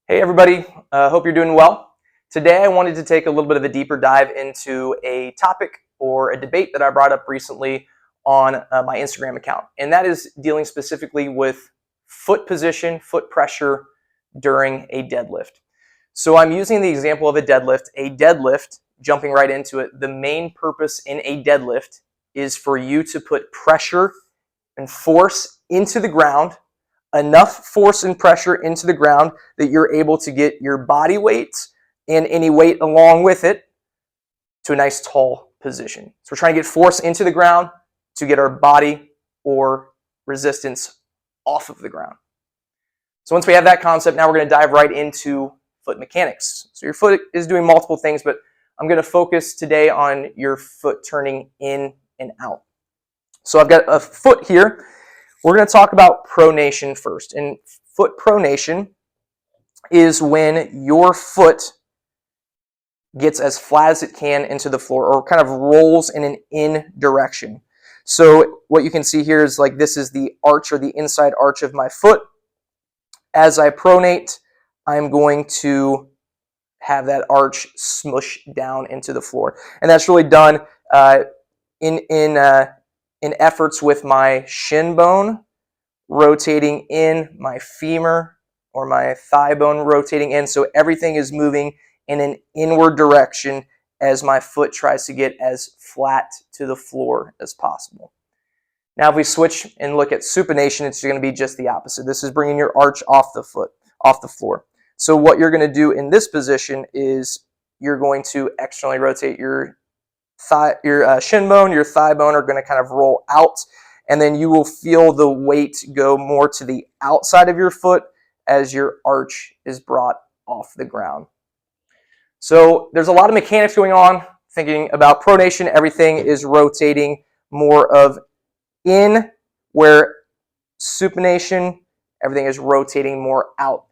Hey everybody, hope you're doing well. Today I wanted to take a little bit of a deeper dive into a topic or a debate that I brought up recently on my Instagram account, and that is dealing specifically with foot position, foot pressure during a deadlift. So I'm using the example of a deadlift, jumping right into it. The main purpose in a deadlift is for you to put pressure and force into the ground, enough force and pressure into the ground that you're able to get your body weight and any weight along with it to a nice tall position. So we're trying to get force into the ground to get our body or resistance off of the ground. So once we have that concept, now we're going to dive right into foot mechanics. So your foot is doing multiple things, but I'm going to focus today on your foot turning in and out. So I've got a foot here. We're going to talk about pronation first. And foot pronation is when your foot gets as flat as it can into the floor or kind of rolls in an in direction. So what you can see here is like this is the arch or the inside arch of my foot. As I pronate, I'm going to have that arch smush down into the floor. And that's really done in efforts with my shin bone rotating in, my femur or my thigh bone rotating in. So everything is moving in an inward direction as my foot tries to get as flat to the floor as possible. Now if we switch and look at supination, it's going to be just the opposite. This is bringing your arch off the floor. So what you're going to do in this position is you're going to externally rotate your shin bone, your thigh bone are going to kind of roll out, and then you will feel the weight go more to the outside of your foot as your arch is brought off the ground. So there's a lot of mechanics going on. Thinking about pronation, everything is rotating more of in, where supination, everything is rotating more out.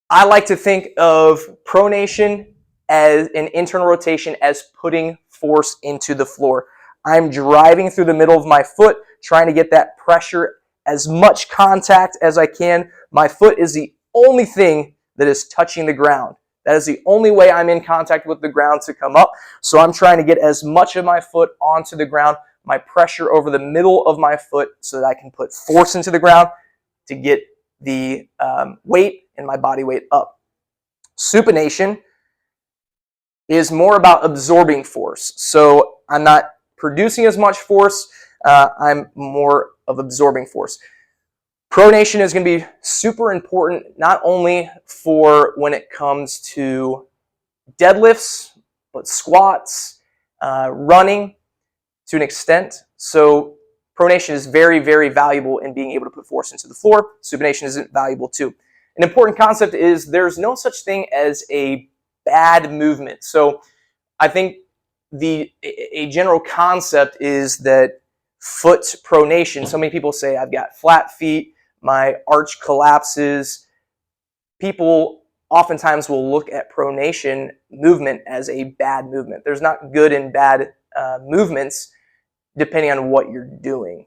I like to think of pronation as an internal rotation as putting force into the floor. I'm driving through the middle of my foot, trying to get that pressure, as much contact as I can. My foot is the only thing that is touching the ground. That is the only way I'm in contact with the ground to come up. So I'm trying to get as much of my foot onto the ground, my pressure over the middle of my foot so that I can put force into the ground to get the weight and my body weight up. Supination is more about absorbing force. So I'm not producing as much force, I'm more of absorbing force. Pronation is going to be super important not only for when it comes to deadlifts, but squats, running to an extent. So pronation is very, very valuable in being able to put force into the floor. Supination is valuable too. An important concept is there's no such thing as a bad movement. So I think a general concept is that foot pronation, so many people say I've got flat feet, my arch collapses. People oftentimes will look at pronation movement as a bad movement. There's not good and bad movements depending on what you're doing.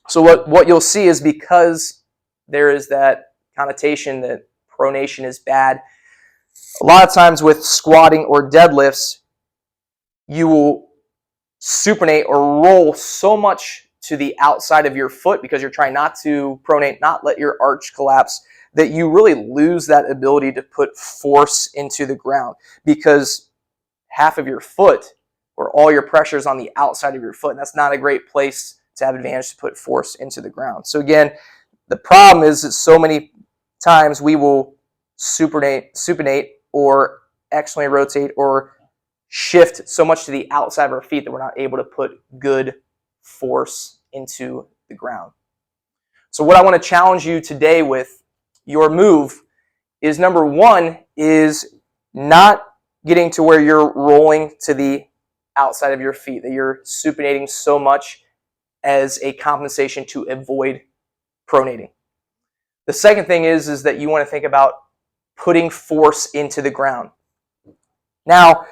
So what you'll see is because there is that connotation that pronation is bad, a lot of times with squatting or deadlifts, you will supinate or roll so much to the outside of your foot because you're trying not to pronate, not let your arch collapse, that you really lose that ability to put force into the ground because half of your foot or all your pressure is on the outside of your foot. And that's not a great place to have advantage to put force into the ground. So again, the problem is that so many times we will supinate or externally rotate or shift so much to the outside of our feet that we're not able to put good force into the ground. So what I want to challenge you today with your move is, number one, is not getting to where you're rolling to the outside of your feet, that you're supinating so much as a compensation to avoid pronating. The second thing is that you want to think about putting force into the ground. Now,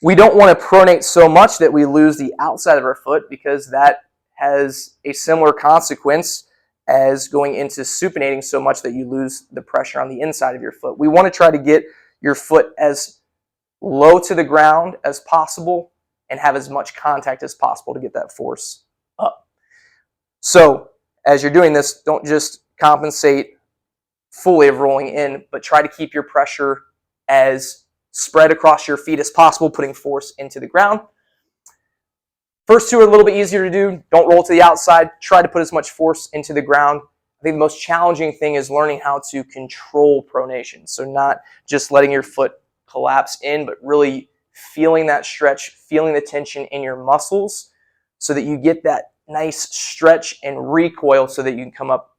we don't want to pronate so much that we lose the outside of our foot because that has a similar consequence as going into supinating so much that you lose the pressure on the inside of your foot. We want to try to get your foot as low to the ground as possible and have as much contact as possible to get that force up. So as you're doing this, don't just compensate fully of rolling in, but try to keep your pressure as spread across your feet as possible, putting force into the ground. First two are a little bit easier to do. Don't roll to the outside. Try to put as much force into the ground. I think the most challenging thing is learning how to control pronation. So not just letting your foot collapse in, but really feeling that stretch, feeling the tension in your muscles so that you get that nice stretch and recoil so that you can come up